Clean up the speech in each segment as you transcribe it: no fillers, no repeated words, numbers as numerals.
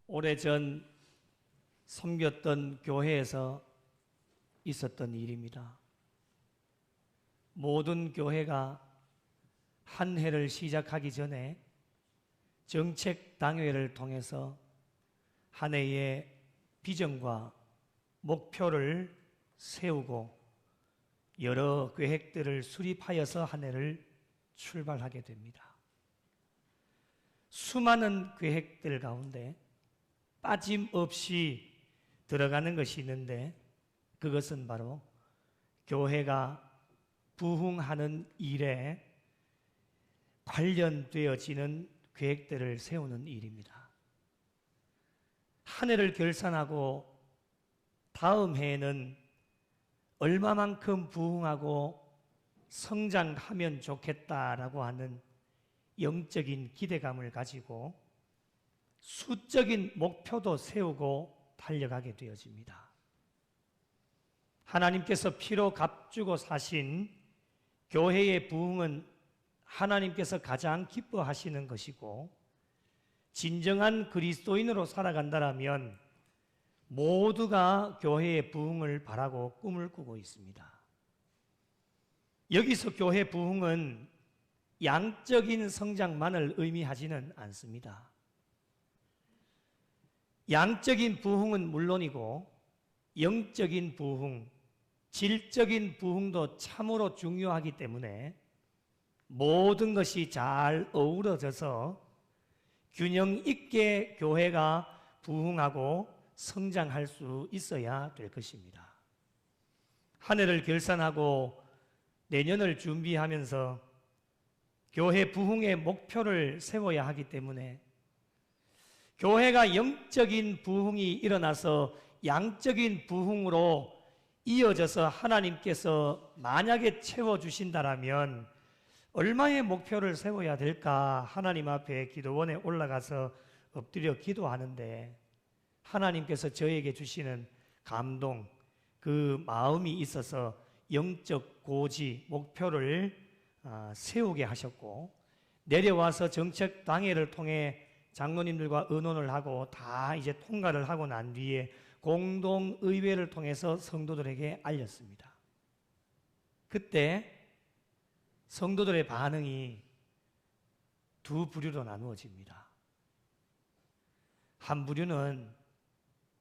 오래전 섬겼던 교회에서 있었던 일입니다. 모든 교회가 한 해를 시작하기 전에 정책당회를 통해서 한 해의 비전과 목표를 세우고 여러 계획들을 수립하여서 한 해를 출발하게 됩니다. 수많은 계획들 가운데 빠짐없이 들어가는 것이 있는데 그것은 바로 교회가 부흥하는 일에 관련되어지는 계획들을 세우는 일입니다. 한 해를 결산하고 다음 해에는 얼마만큼 부흥하고 성장하면 좋겠다라고 하는 영적인 기대감을 가지고 수적인 목표도 세우고 달려가게 되어집니다. 하나님께서 피로 값주고 사신 교회의 부흥은 하나님께서 가장 기뻐하시는 것이고, 진정한 그리스도인으로 살아간다면 모두가 교회의 부흥을 바라고 꿈을 꾸고 있습니다. 여기서 교회 부흥은 양적인 성장만을 의미하지는 않습니다. 양적인 부흥은 물론이고 영적인 부흥, 질적인 부흥도 참으로 중요하기 때문에 모든 것이 잘 어우러져서 균형 있게 교회가 부흥하고 성장할 수 있어야 될 것입니다. 한 해를 결산하고 내년을 준비하면서 교회 부흥의 목표를 세워야 하기 때문에 교회가 영적인 부흥이 일어나서 양적인 부흥으로 이어져서 하나님께서 만약에 채워주신다면 얼마의 목표를 세워야 될까 하나님 앞에 기도원에 올라가서 엎드려 기도하는데, 하나님께서 저에게 주시는 감동, 그 마음이 있어서 영적 고지, 목표를 세우게 하셨고, 내려와서 정책 당회를 통해 장로님들과 의논을 하고 다 이제 통과를 하고 난 뒤에 공동의회를 통해서 성도들에게 알렸습니다. 그때 성도들의 반응이 두 부류로 나누어집니다. 한 부류는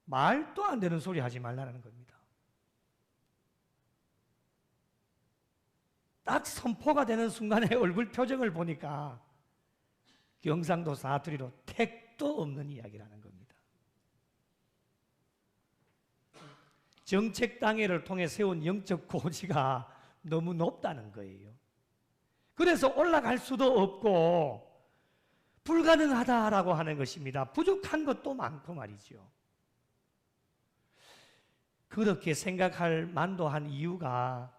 말도 안 되는 소리 하지 말라는 겁니다. 딱 선포가 되는 순간에 얼굴 표정을 보니까 경상도 사투리로 택도 없는 이야기라는 겁니다. 정책당회를 통해 세운 영적 고지가 너무 높다는 거예요. 그래서 올라갈 수도 없고 불가능하다라고 하는 것입니다. 부족한 것도 많고 말이죠. 그렇게 생각할 만도 한 이유가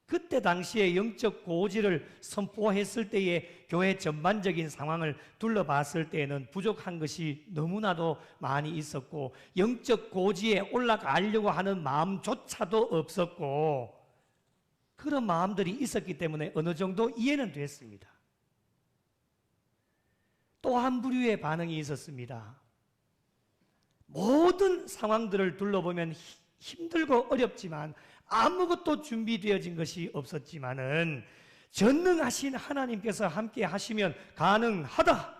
그때 당시에 영적 고지를 선포했을 때의 교회 전반적인 상황을 둘러봤을 때에는 부족한 것이 너무나도 많이 있었고 영적 고지에 올라가려고 하는 마음조차도 없었고, 그런 마음들이 있었기 때문에 어느 정도 이해는 됐습니다. 또 한 부류의 반응이 있었습니다. 모든 상황들을 둘러보면 힘들고 어렵지만 아무것도 준비되어진 것이 없었지만은 전능하신 하나님께서 함께 하시면 가능하다,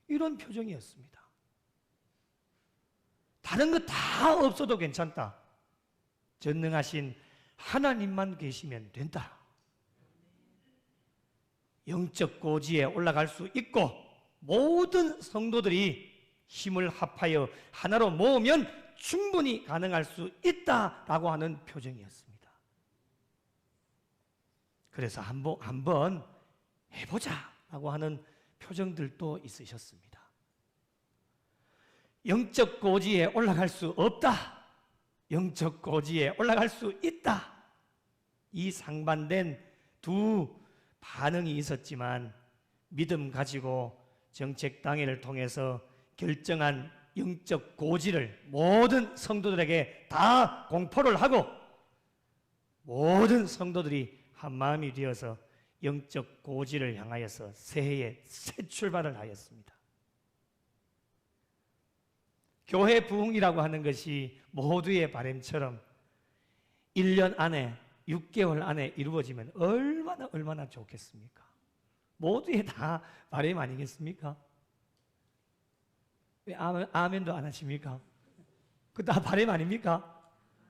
이런 표정이었습니다. 다른 거 다 없어도 괜찮다, 전능하신 하나님만 계시면 된다. 영적 고지에 올라갈 수 있고 모든 성도들이 힘을 합하여 하나로 모으면 충분히 가능할 수 있다라고 하는 표정이었습니다. 그래서 한번 해보자라고 하는 표정들도 있으셨습니다. 영적 고지에 올라갈 수 없다, 영적 고지에 올라갈 수 있다, 이 상반된 두 반응이 있었지만 믿음 가지고 정책당회를 통해서 결정한 영적 고지를 모든 성도들에게 다 공포를 하고 모든 성도들이 한마음이 되어서 영적 고지를 향하여서 새해에 새 출발을 하였습니다. 교회 부흥이라고 하는 것이 모두의 바람처럼 1년 안에 6개월 안에 이루어지면 얼마나 좋겠습니까? 모두의 다 바람 아니겠습니까? 왜 아멘도 안 하십니까? 그 다 바람 아닙니까?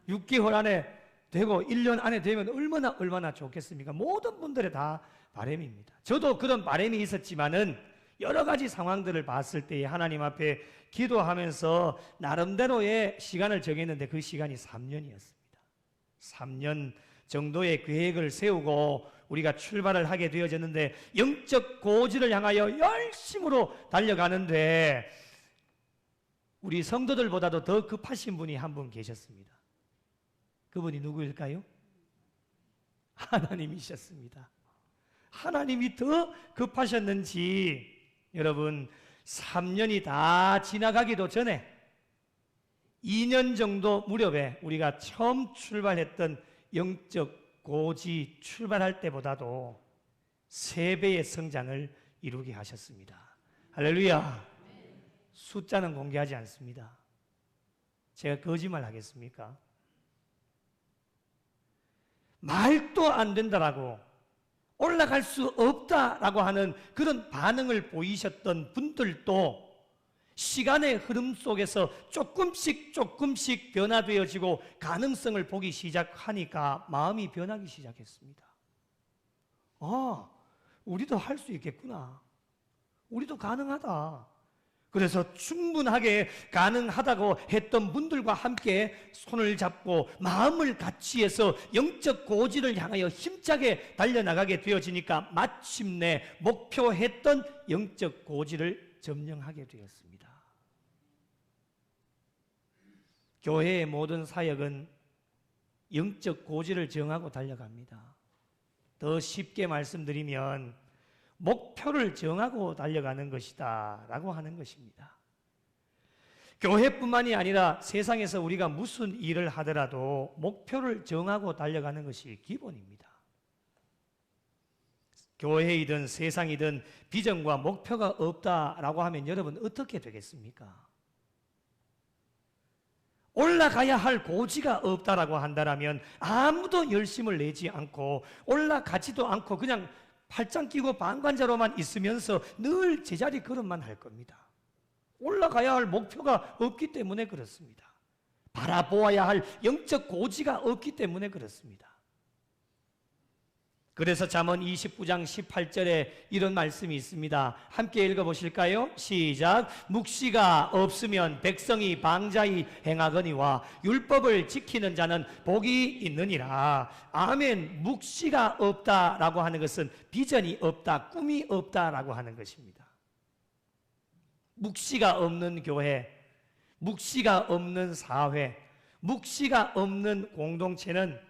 6개월 안에 되고 1년 안에 되면 얼마나 좋겠습니까? 모든 분들의 다 바람입니다. 저도 그런 바람이 있었지만은 여러 가지 상황들을 봤을 때 하나님 앞에 기도하면서 나름대로의 시간을 정했는데 그 시간이 3년이었습니다. 3년 정도의 계획을 세우고 우리가 출발을 하게 되어졌는데 영적 고지를 향하여 열심으로 달려가는데 우리 성도들보다도 더 급하신 분이 한 분 계셨습니다. 그분이 누구일까요? 하나님이셨습니다. 하나님이 더 급하셨는지 여러분 3년이 다 지나가기도 전에 2년 정도 무렵에 우리가 처음 출발했던 영적 고지 출발할 때보다도 3배의 성장을 이루게 하셨습니다. 할렐루야. 숫자는 공개하지 않습니다. 제가 거짓말 하겠습니까? 말도 안 된다라고 올라갈 수 없다라고 하는 그런 반응을 보이셨던 분들도 시간의 흐름 속에서 조금씩 변화되어지고 가능성을 보기 시작하니까 마음이 변하기 시작했습니다. 우리도 할 수 있겠구나. 우리도 가능하다. 그래서 충분하게 가능하다고 했던 분들과 함께 손을 잡고 마음을 같이 해서 영적 고지를 향하여 힘차게 달려나가게 되어지니까 마침내 목표했던 영적 고지를 점령하게 되었습니다. 교회의 모든 사역은 영적 고지를 정하고 달려갑니다. 더 쉽게 말씀드리면 목표를 정하고 달려가는 것이다 라고 하는 것입니다. 교회뿐만이 아니라 세상에서 우리가 무슨 일을 하더라도 목표를 정하고 달려가는 것이 기본입니다. 교회이든 세상이든 비전과 목표가 없다라고 하면 여러분 어떻게 되겠습니까? 올라가야 할 고지가 없다라고 한다면 아무도 열심을 내지 않고 올라가지도 않고 그냥 팔짱 끼고 방관자로만 있으면서 늘 제자리 걸음만 할 겁니다. 올라가야 할 목표가 없기 때문에 그렇습니다. 바라보아야 할 영적 고지가 없기 때문에 그렇습니다. 그래서 잠언 29장 18절에 이런 말씀이 있습니다. 함께 읽어보실까요? 시작. 묵시가 없으면 백성이 방자히 행하거니와 율법을 지키는 자는 복이 있느니라. 아멘. 묵시가 없다라고 하는 것은 비전이 없다, 꿈이 없다라고 하는 것입니다. 묵시가 없는 교회, 묵시가 없는 사회, 묵시가 없는 공동체는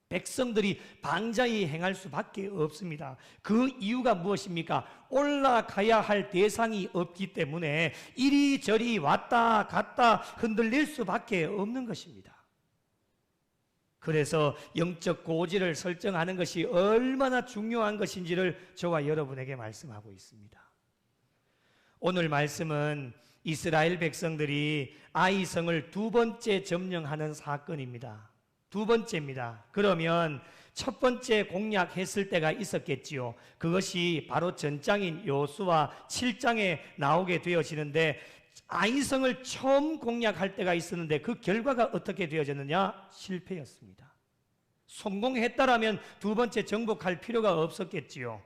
백성들이 방자히 행할 수밖에 없습니다. 그 이유가 무엇입니까? 올라가야 할 대상이 없기 때문에 이리저리 왔다 갔다 흔들릴 수밖에 없는 것입니다. 그래서 영적 고지를 설정하는 것이 얼마나 중요한 것인지를 저와 여러분에게 말씀하고 있습니다. 오늘 말씀은 이스라엘 백성들이 아이성을 2번째 점령하는 사건입니다. 2번째입니다. 그러면 첫 번째 공략했을 때가 있었겠지요. 그것이 바로 전장인 여호수아 7장에 나오게 되어지는데 아이성을 처음 공략할 때가 있었는데 그 결과가 어떻게 되어졌느냐? 실패였습니다. 성공했다라면 2번째 정복할 필요가 없었겠지요.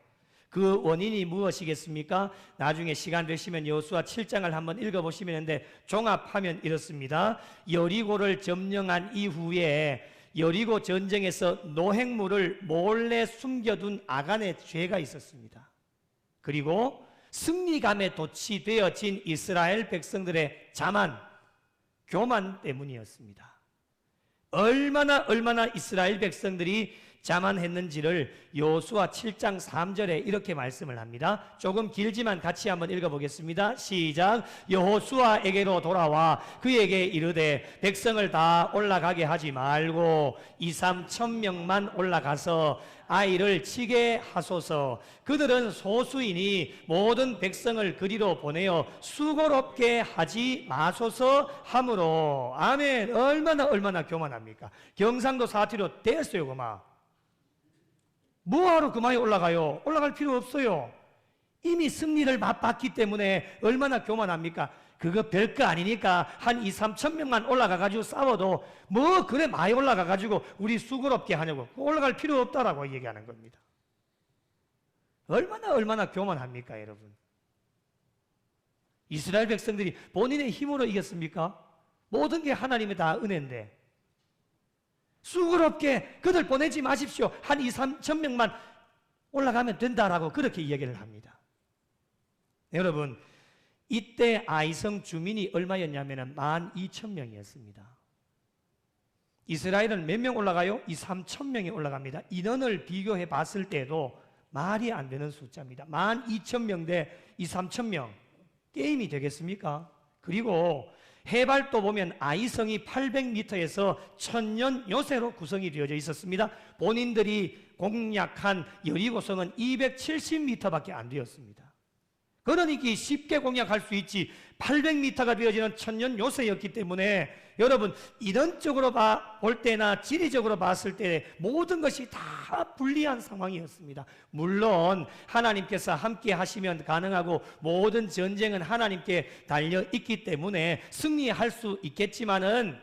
그 원인이 무엇이겠습니까? 나중에 시간 되시면 여호수아 7장을 한번 읽어보시면 되는데 종합하면 이렇습니다. 여리고를 점령한 이후에 여리고 전쟁에서 노획물을 몰래 숨겨둔 아간의 죄가 있었습니다. 그리고 승리감에 도취되어진 이스라엘 백성들의 자만, 교만 때문이었습니다. 얼마나 이스라엘 백성들이 자만했는지를 여호수아 7장 3절에 이렇게 말씀을 합니다. 조금 길지만 같이 한번 읽어보겠습니다. 시작. 여호수아에게로 돌아와 그에게 이르되 백성을 다 올라가게 하지 말고 2,3,000명만 올라가서 아이를 치게 하소서. 그들은 소수이니 모든 백성을 그리로 보내어 수고롭게 하지 마소서 하므로. 아멘. 얼마나 교만합니까? 경상도 사투리로 됐어요 그만. 뭐하러 그만이 올라가요? 올라갈 필요 없어요. 이미 승리를 맛봤기 때문에 얼마나 교만합니까? 그거 별거 아니니까 한 2,3,000명만 올라가가지고 싸워도 뭐 그래 많이 올라가가지고 우리 수고롭게 하냐고. 올라갈 필요 없다라고 얘기하는 겁니다. 얼마나 교만합니까 여러분? 이스라엘 백성들이 본인의 힘으로 이겼습니까? 모든 게 하나님의 다 은혜인데 수고롭게 그들 보내지 마십시오. 한 2,3,000명만 올라가면 된다라고 그렇게 이야기를 합니다. 여러분, 이때 아이성 주민이 얼마였냐면 12,000명이었습니다. 이스라엘은 몇 명 올라가요? 2,3,000명이 올라갑니다. 인원을 비교해 봤을 때도 말이 안 되는 숫자입니다. 12,000명 대 2,3,000명. 게임이 되겠습니까? 그리고 해발도 보면 아이성이 800m에서 천년 요새로 구성이 되어져 있었습니다. 본인들이 공략한 여리고성은 270m밖에 안 되었습니다. 그러니까 쉽게 공략할 수 있지 800m가 되어지는 천년 요새였기 때문에 여러분 이론적으로 볼 때나 지리적으로 봤을 때 모든 것이 다 불리한 상황이었습니다. 물론 하나님께서 함께 하시면 가능하고 모든 전쟁은 하나님께 달려있기 때문에 승리할 수 있겠지만은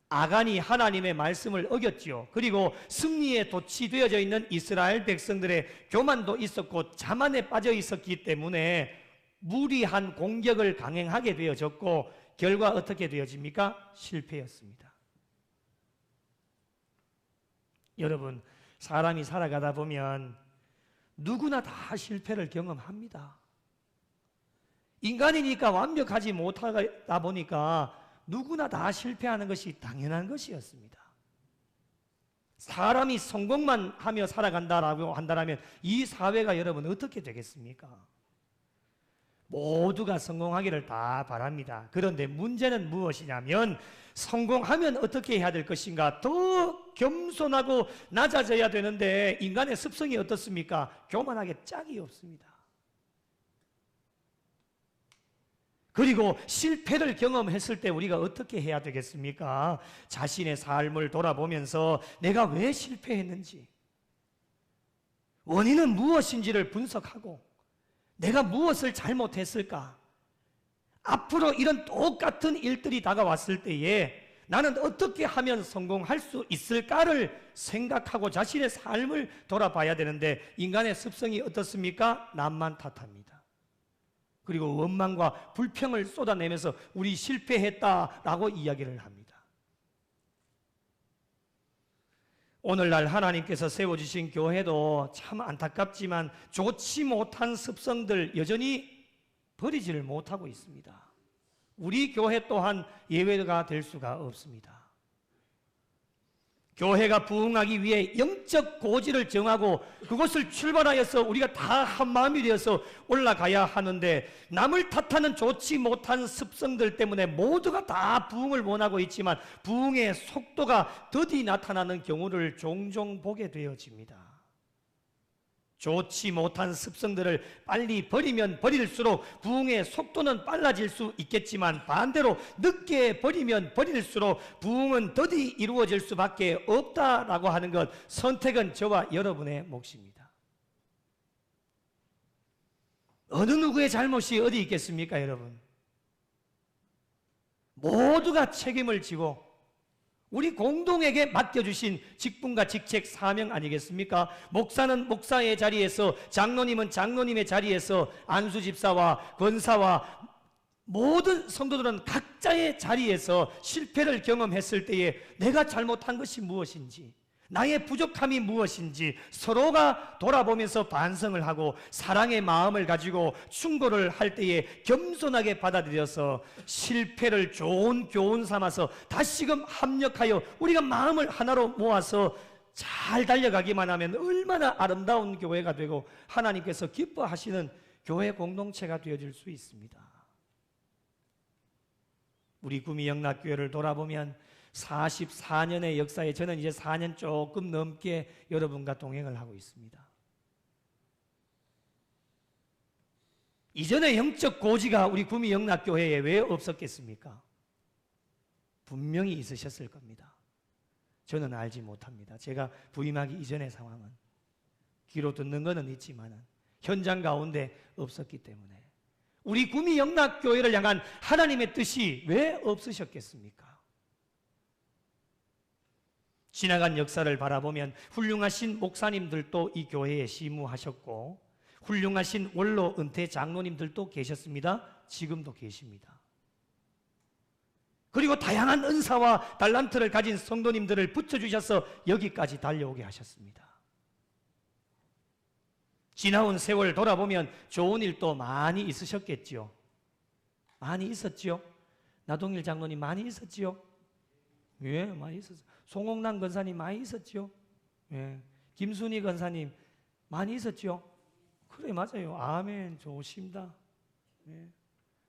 아간이 하나님의 말씀을 어겼지요. 그리고 승리에 도취되어져 있는 이스라엘 백성들의 교만도 있었고 자만에 빠져 있었기 때문에 무리한 공격을 강행하게 되어졌고 결과 어떻게 되어집니까? 실패였습니다. 여러분, 사람이 살아가다 보면 누구나 다 실패를 경험합니다. 인간이니까 완벽하지 못하다 보니까 누구나 다 실패하는 것이 당연한 것이었습니다. 사람이 성공만 하며 살아간다라고 한다면 이 사회가 여러분 어떻게 되겠습니까? 모두가 성공하기를 다 바랍니다. 그런데 문제는 무엇이냐면 성공하면 어떻게 해야 될 것인가? 더 겸손하고 낮아져야 되는데 인간의 습성이 어떻습니까? 교만하게 짝이 없습니다. 그리고 실패를 경험했을 때 우리가 어떻게 해야 되겠습니까? 자신의 삶을 돌아보면서 내가 왜 실패했는지, 원인은 무엇인지를 분석하고 내가 무엇을 잘못했을까? 앞으로 이런 똑같은 일들이 다가왔을 때에 나는 어떻게 하면 성공할 수 있을까를 생각하고 자신의 삶을 돌아봐야 되는데 인간의 습성이 어떻습니까? 남만 탓합니다. 그리고 원망과 불평을 쏟아내면서 우리 실패했다라고 이야기를 합니다. 오늘날 하나님께서 세워주신 교회도 참 안타깝지만 좋지 못한 습성들 여전히 버리지를 못하고 있습니다. 우리 교회 또한 예외가 될 수가 없습니다. 교회가 부흥하기 위해 영적 고지를 정하고 그것을 출발하여서 우리가 다 한마음이 되어서 올라가야 하는데 남을 탓하는 좋지 못한 습성들 때문에 모두가 다 부흥을 원하고 있지만 부흥의 속도가 더디 나타나는 경우를 종종 보게 되어집니다. 좋지 못한 습성들을 빨리 버리면 버릴수록 부흥의 속도는 빨라질 수 있겠지만 반대로 늦게 버리면 버릴수록 부흥은 더디 이루어질 수밖에 없다라고 하는 것, 선택은 저와 여러분의 몫입니다. 어느 누구의 잘못이 어디 있겠습니까, 여러분? 모두가 책임을 지고 우리 공동에게 맡겨주신 직분과 직책, 사명 아니겠습니까? 목사는 목사의 자리에서, 장로님은 장로님의 자리에서, 안수집사와 권사와 모든 성도들은 각자의 자리에서 실패를 경험했을 때에 내가 잘못한 것이 무엇인지, 나의 부족함이 무엇인지 서로가 돌아보면서 반성을 하고 사랑의 마음을 가지고 충고를 할 때에 겸손하게 받아들여서 실패를 좋은 교훈 삼아서 다시금 합력하여 우리가 마음을 하나로 모아서 잘 달려가기만 하면 얼마나 아름다운 교회가 되고 하나님께서 기뻐하시는 교회 공동체가 되어질 수 있습니다. 우리 구미 영락교회를 돌아보면 44년의 역사에 저는 이제 4년 조금 넘게 여러분과 동행을 하고 있습니다. 이전에 영적 고지가 우리 구미 영락교회에 왜 없었겠습니까? 분명히 있으셨을 겁니다. 저는 알지 못합니다. 제가 부임하기 이전의 상황은 귀로 듣는 것은 있지만 현장 가운데 없었기 때문에 우리 구미 영락교회를 향한 하나님의 뜻이 왜 없으셨겠습니까? 지나간 역사를 바라보면 훌륭하신 목사님들도 이 교회에 시무하셨고 훌륭하신 원로 은퇴 장로님들도 계셨습니다. 지금도 계십니다. 그리고 다양한 은사와 달란트를 가진 성도님들을 붙여주셔서 여기까지 달려오게 하셨습니다. 지나온 세월 돌아보면 좋은 일도 많이 있으셨겠지요. 많이 있었지요. 나동일 장로님 많이 있었지요. 예, 많이 있었어요. 송옥남 권사님 많이 있었지요. 예, 김순희 권사님 많이 있었지요. 그래, 맞아요. 아멘. 좋습니다. 예.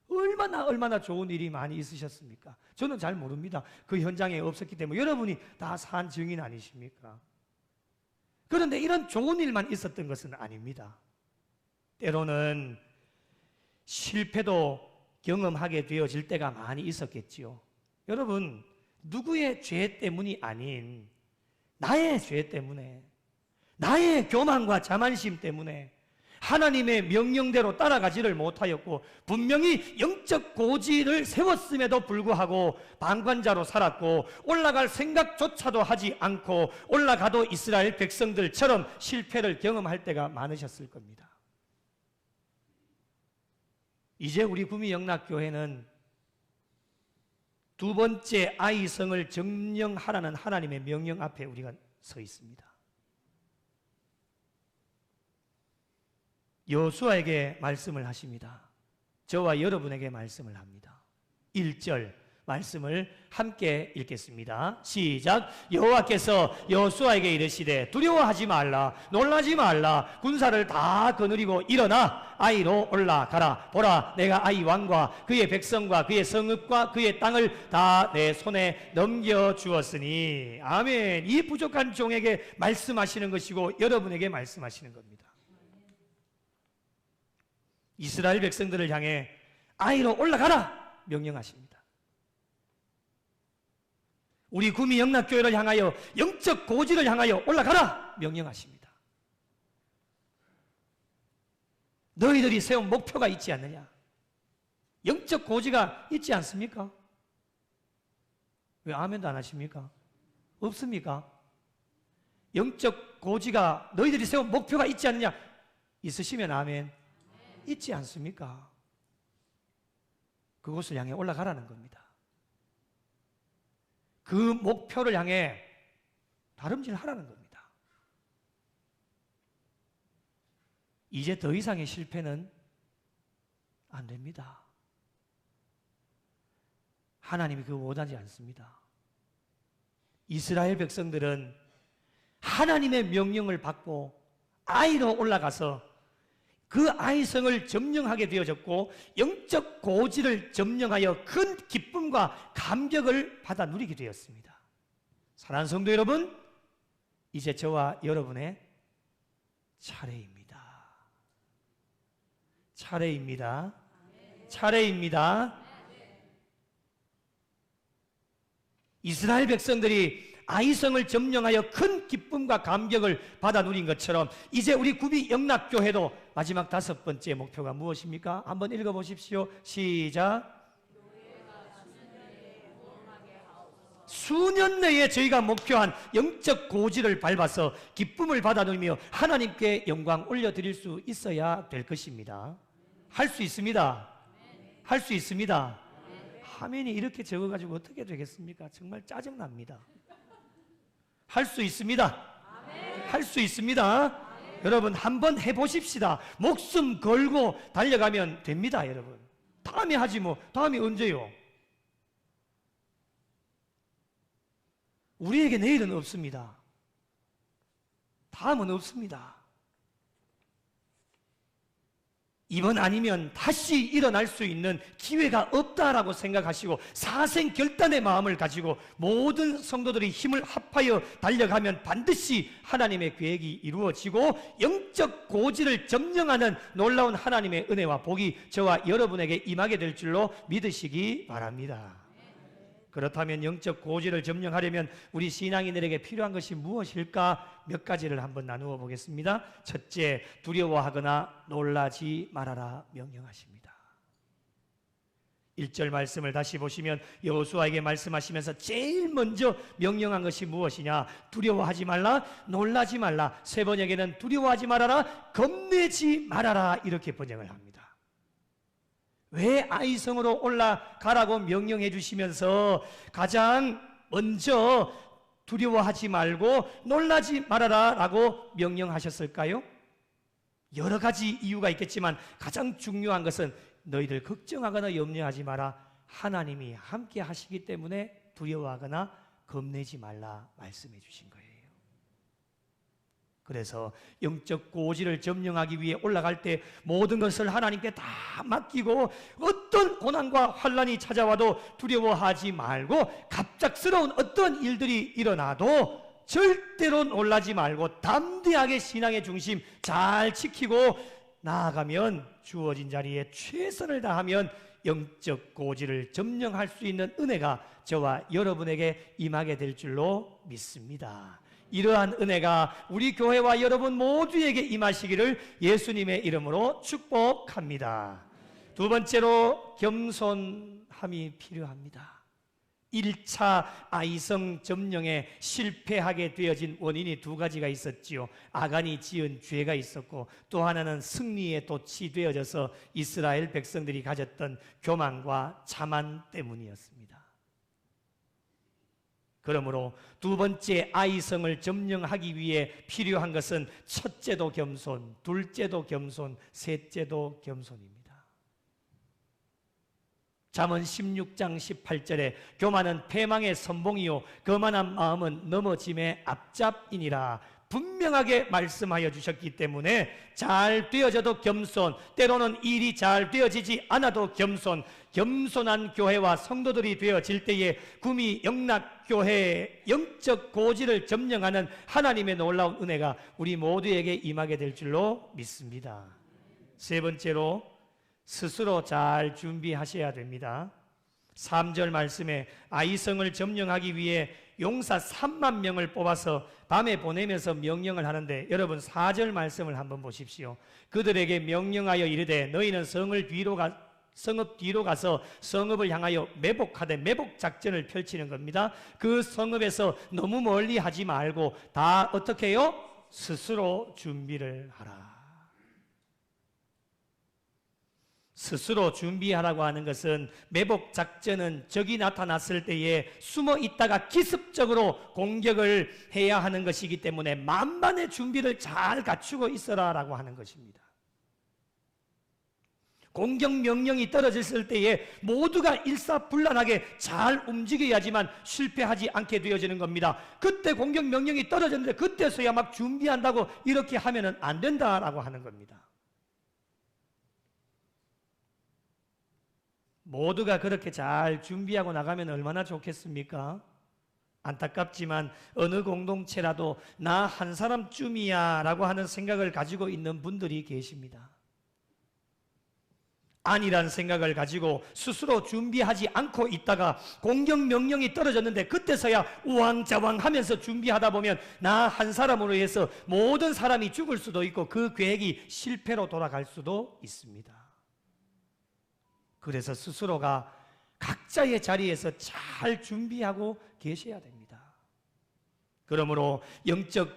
얼마나 좋은 일이 많이 있으셨습니까? 저는 잘 모릅니다. 그 현장에 없었기 때문에 여러분이 다 산 증인 아니십니까? 그런데 이런 좋은 일만 있었던 것은 아닙니다. 때로는 실패도 경험하게 되어질 때가 많이 있었겠지요. 여러분, 누구의 죄 때문이 아닌 나의 죄 때문에, 나의 교만과 자만심 때문에 하나님의 명령대로 따라가지를 못하였고 분명히 영적 고지를 세웠음에도 불구하고 방관자로 살았고 올라갈 생각조차도 하지 않고 올라가도 이스라엘 백성들처럼 실패를 경험할 때가 많으셨을 겁니다. 이제 우리 구미 영락교회는 두 번째 아이성을 점령하라는 하나님의 명령 앞에 우리가 서 있습니다. 여호수아에게 말씀을 하십니다. 저와 여러분에게 말씀을 합니다. 1절 말씀을 함께 읽겠습니다. 시작. 여호와께서 여호수아에게 이르시되 두려워하지 말라, 놀라지 말라. 군사를 다 거느리고 일어나 아이로 올라가라. 보라, 내가 아이 왕과 그의 백성과 그의 성읍과 그의 땅을 다 내 손에 넘겨주었으니. 아멘. 이 부족한 종에게 말씀하시는 것이고 여러분에게 말씀하시는 겁니다. 이스라엘 백성들을 향해 아이로 올라가라 명령하십니다. 우리 구미 영락교회를 향하여 영적 고지를 향하여 올라가라 명령하십니다. 너희들이 세운 목표가 있지 않느냐? 영적 고지가 있지 않습니까? 왜 아멘도 안 하십니까? 없습니까? 영적 고지가 너희들이 세운 목표가 있지 않느냐? 있으시면 아멘. 있지 않습니까? 그곳을 향해 올라가라는 겁니다. 그 목표를 향해 다름질하라는 겁니다. 이제 더 이상의 실패는 안 됩니다. 하나님이 그거 원하지 않습니다. 이스라엘 백성들은 하나님의 명령을 받고 아이로 올라가서 그 아이성을 점령하게 되어졌고 영적 고지를 점령하여 큰 기쁨과 감격을 받아 누리게 되었습니다. 사랑하는 성도 여러분, 이제 저와 여러분의 차례입니다. 차례입니다. 차례입니다. 이스라엘 백성들이 아이성을 점령하여 큰 기쁨과 감격을 받아 누린 것처럼 이제 우리 구미 영락교회도 마지막 5번째 목표가 무엇입니까? 한번 읽어보십시오. 시작. 수년 내에 저희가 목표한 영적 고지를 밟아서 기쁨을 받아 누리며 하나님께 영광 올려드릴 수 있어야 될 것입니다. 할 수 있습니다. 할 수 있습니다. 화면이 이렇게 적어가지고 어떻게 되겠습니까? 정말 짜증납니다. 할 수 있습니다. 할 수 있습니다. 여러분 한번 해보십시다. 목숨 걸고 달려가면 됩니다. 여러분 다음에 하지 뭐 다음에 언제요? 우리에게 내일은 없습니다. 다음은 없습니다. 이번 아니면 다시 일어날 수 있는 기회가 없다라고 생각하시고 사생 결단의 마음을 가지고 모든 성도들이 힘을 합하여 달려가면 반드시 하나님의 계획이 이루어지고 영적 고지를 점령하는 놀라운 하나님의 은혜와 복이 저와 여러분에게 임하게 될 줄로 믿으시기 바랍니다. 그렇다면 영적 고지를 점령하려면 우리 신앙인들에게 필요한 것이 무엇일까? 몇 가지를 한번 나누어 보겠습니다. 첫째, 두려워하거나 놀라지 말아라 명령하십니다. 1절 말씀을 다시 보시면 여호수아에게 말씀하시면서 제일 먼저 명령한 것이 무엇이냐? 두려워하지 말라, 놀라지 말라. 세 번역에는 두려워하지 말아라, 겁내지 말아라 이렇게 번역을 합니다. 왜 아이성으로 올라가라고 명령해 주시면서 가장 먼저 두려워하지 말고 놀라지 말아라 라고 명령하셨을까요? 여러 가지 이유가 있겠지만 가장 중요한 것은 너희들 걱정하거나 염려하지 마라. 하나님이 함께 하시기 때문에 두려워하거나 겁내지 말라 말씀해 주신 거예요. 그래서 영적 고지를 점령하기 위해 올라갈 때 모든 것을 하나님께 다 맡기고 어떤 고난과 환난이 찾아와도 두려워하지 말고 갑작스러운 어떤 일들이 일어나도 절대로 놀라지 말고 담대하게 신앙의 중심 잘 지키고 나아가면 주어진 자리에 최선을 다하면 영적 고지를 점령할 수 있는 은혜가 저와 여러분에게 임하게 될 줄로 믿습니다. 이러한 은혜가 우리 교회와 여러분 모두에게 임하시기를 예수님의 이름으로 축복합니다. 두 번째로 겸손함이 필요합니다. 1차 아이성 점령에 실패하게 되어진 원인이 두 가지가 있었지요. 아간이 지은 죄가 있었고 또 하나는 승리에 돛이 되어져서 이스라엘 백성들이 가졌던 교만과 자만 때문이었습니다. 그러므로 두 번째 아이성을 점령하기 위해 필요한 것은 첫째도 겸손, 둘째도 겸손, 셋째도 겸손입니다. 잠언 16장 18절에 교만은 패망의 선봉이요 거만한 마음은 넘어짐의 앞잡이니라 분명하게 말씀하여 주셨기 때문에 잘 되어져도 겸손, 때로는 일이 잘 되어지지 않아도 겸손, 겸손한 교회와 성도들이 되어질 때에 구미 영락교회의 영적 고지를 점령하는 하나님의 놀라운 은혜가 우리 모두에게 임하게 될 줄로 믿습니다. 세 번째로 스스로 잘 준비하셔야 됩니다. 3절 말씀에 아이성을 점령하기 위해 용사 3만 명을 뽑아서 밤에 보내면서 명령을 하는데 여러분 4절 말씀을 한번 보십시오. 그들에게 명령하여 이르되 너희는 성읍 뒤로 가서 성읍을 향하여 매복하되 매복 작전을 펼치는 겁니다. 그 성읍에서 너무 멀리 하지 말고 다 어떻게 해요? 스스로 준비를 하라. 스스로 준비하라고 하는 것은 매복 작전은 적이 나타났을 때에 숨어 있다가 기습적으로 공격을 해야 하는 것이기 때문에 만반의 준비를 잘 갖추고 있어라라고 하는 것입니다. 공격 명령이 떨어졌을 때에 모두가 일사불란하게 잘 움직여야지만 실패하지 않게 되어지는 겁니다. 그때 공격 명령이 떨어졌는데 그때서야 막 준비한다고 이렇게 하면은 안 된다라고 하는 겁니다. 모두가 그렇게 잘 준비하고 나가면 얼마나 좋겠습니까? 안타깝지만 어느 공동체라도 나 한 사람쯤이야 라고 하는 생각을 가지고 있는 분들이 계십니다. 아니란 생각을 가지고 스스로 준비하지 않고 있다가 공격 명령이 떨어졌는데 그때서야 우왕좌왕 하면서 준비하다 보면 나 한 사람으로 해서 모든 사람이 죽을 수도 있고 그 계획이 실패로 돌아갈 수도 있습니다. 그래서 스스로가 각자의 자리에서 잘 준비하고 계셔야 됩니다. 그러므로 영적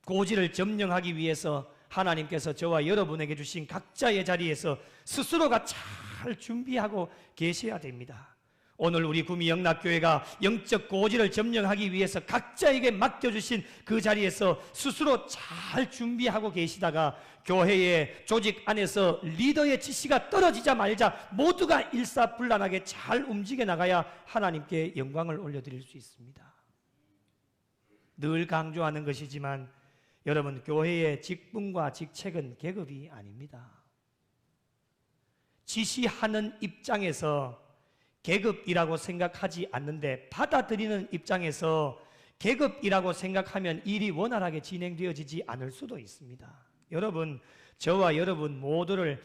고지를 점령하기 위해서 하나님께서 저와 여러분에게 주신 각자의 자리에서 스스로가 잘 준비하고 계셔야 됩니다. 오늘 우리 구미 영락교회가 영적 고지를 점령하기 위해서 각자에게 맡겨주신 그 자리에서 스스로 잘 준비하고 계시다가 교회의 조직 안에서 리더의 지시가 떨어지자 말자 모두가 일사불란하게 잘 움직여 나가야 하나님께 영광을 올려드릴 수 있습니다. 늘 강조하는 것이지만 여러분, 교회의 직분과 직책은 계급이 아닙니다. 지시하는 입장에서 계급이라고 생각하지 않는데 받아들이는 입장에서 계급이라고 생각하면 일이 원활하게 진행되어지지 않을 수도 있습니다. 여러분, 저와 여러분 모두를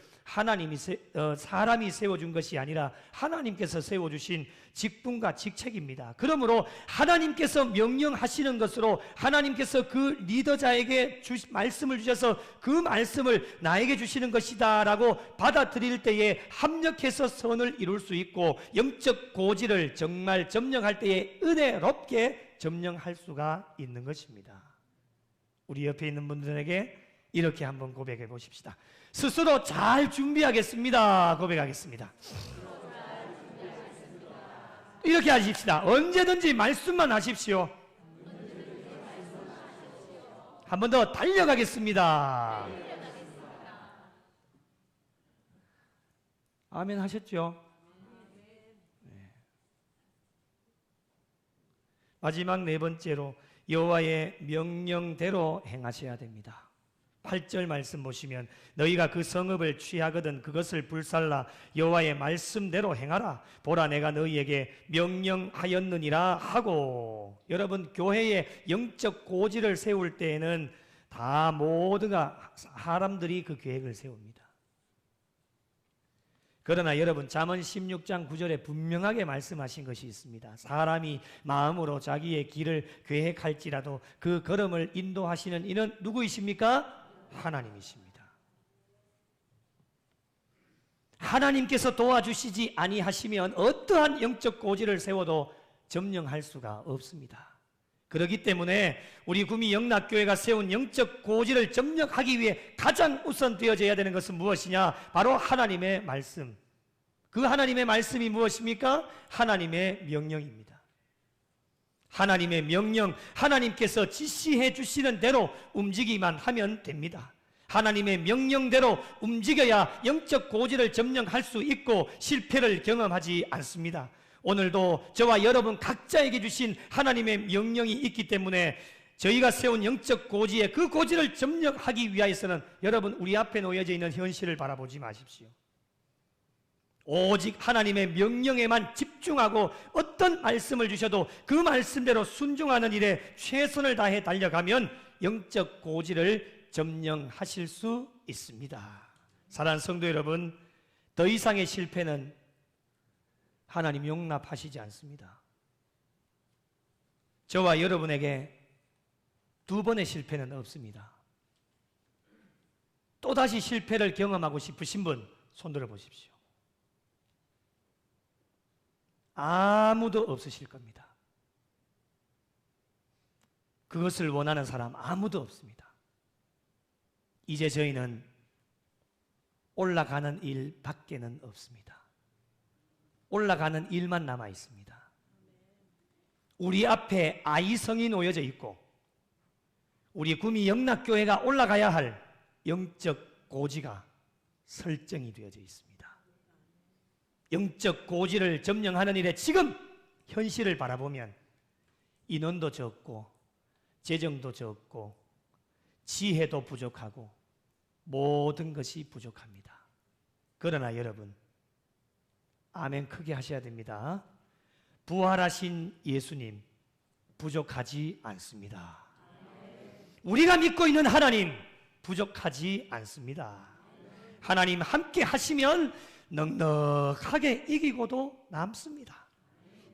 사람이 세워준 것이 아니라 하나님께서 세워주신 직분과 직책입니다. 그러므로 하나님께서 명령하시는 것으로 하나님께서 그 리더자에게 말씀을 주셔서 그 말씀을 나에게 주시는 것이다 라고 받아들일 때에 합력해서 선을 이룰 수 있고, 영적 고지를 정말 점령할 때에 은혜롭게 점령할 수가 있는 것입니다. 우리 옆에 있는 분들에게 이렇게 한번 고백해 보십시다. 스스로 잘 준비하겠습니다. 고백하겠습니다. 이렇게 하십시다. 언제든지 말씀만 하십시오. 한 번 더 달려가겠습니다. 아멘 하셨죠? 네. 마지막 네 번째로 여호와의 명령대로 행하셔야 됩니다. 8절 말씀 보시면 너희가 그 성읍을 취하거든 그것을 불살라 여호와의 말씀대로 행하라. 보라, 내가 너희에게 명령하였느니라 하고. 여러분, 교회의 영적 고지를 세울 때에는 다 모두가 사람들이 그 계획을 세웁니다. 그러나 여러분, 잠언 16장 9절에 분명하게 말씀하신 것이 있습니다. 사람이 마음으로 자기의 길을 계획할지라도 그 걸음을 인도하시는 이는 누구이십니까? 하나님이십니다. 하나님께서 도와주시지 아니하시면 어떠한 영적 고지를 세워도 점령할 수가 없습니다. 그렇기 때문에 우리 구미 영락교회가 세운 영적 고지를 점령하기 위해 가장 우선 되어져야 되는 것은 무엇이냐? 바로 하나님의 말씀. 그 하나님의 말씀이 무엇입니까? 하나님의 명령입니다. 하나님의 명령, 하나님께서 지시해 주시는 대로 움직이기만 하면 됩니다. 하나님의 명령대로 움직여야 영적 고지를 점령할 수 있고 실패를 경험하지 않습니다. 오늘도 저와 여러분 각자에게 주신 하나님의 명령이 있기 때문에 저희가 세운 영적 고지에 그 고지를 점령하기 위하여서는 여러분, 우리 앞에 놓여져 있는 현실을 바라보지 마십시오. 오직 하나님의 명령에만 집중하고 어떤 말씀을 주셔도 그 말씀대로 순종하는 일에 최선을 다해 달려가면 영적 고지를 점령하실 수 있습니다. 사랑하는 성도 여러분, 더 이상의 실패는 하나님 용납하시지 않습니다. 저와 여러분에게 두 번의 실패는 없습니다. 또다시 실패를 경험하고 싶으신 분 손 들어 보십시오. 아무도 없으실 겁니다. 그것을 원하는 사람 아무도 없습니다. 이제 저희는 올라가는 일 밖에는 없습니다. 올라가는 일만 남아 있습니다. 우리 앞에 아이성이 놓여져 있고 우리 구미 영락교회가 올라가야 할 영적 고지가 설정이 되어져 있습니다. 영적 고지를 점령하는 일에 지금 현실을 바라보면 인원도 적고 재정도 적고 지혜도 부족하고 모든 것이 부족합니다. 그러나 여러분, 아멘 크게 하셔야 됩니다. 부활하신 예수님 부족하지 않습니다. 우리가 믿고 있는 하나님 부족하지 않습니다. 하나님 함께 하시면 넉넉하게 이기고도 남습니다.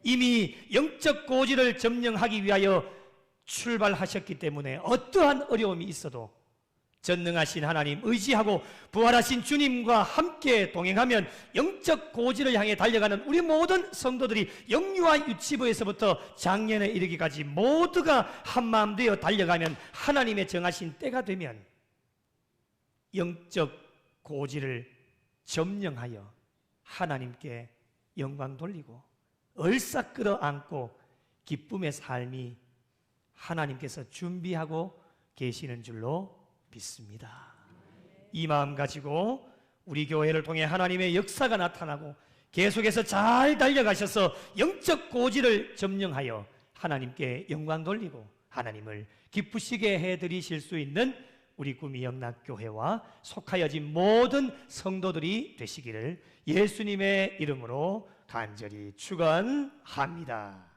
이미 영적 고지를 점령하기 위하여 출발하셨기 때문에 어떠한 어려움이 있어도 전능하신 하나님 의지하고 부활하신 주님과 함께 동행하면 영적 고지를 향해 달려가는 우리 모든 성도들이 영유아 유치부에서부터 장년에 이르기까지 모두가 한마음 되어 달려가면 하나님의 정하신 때가 되면 영적 고지를 점령하여 하나님께 영광 돌리고 얼싸 끌어안고 기쁨의 삶이 하나님께서 준비하고 계시는 줄로 믿습니다. 이 마음 가지고 우리 교회를 통해 하나님의 역사가 나타나고 계속해서 잘 달려가셔서 영적 고지를 점령하여 하나님께 영광 돌리고 하나님을 기쁘시게 해드리실 수 있는 우리 구미 영락교회와 속하여진 모든 성도들이 되시기를 예수님의 이름으로 간절히 축원합니다.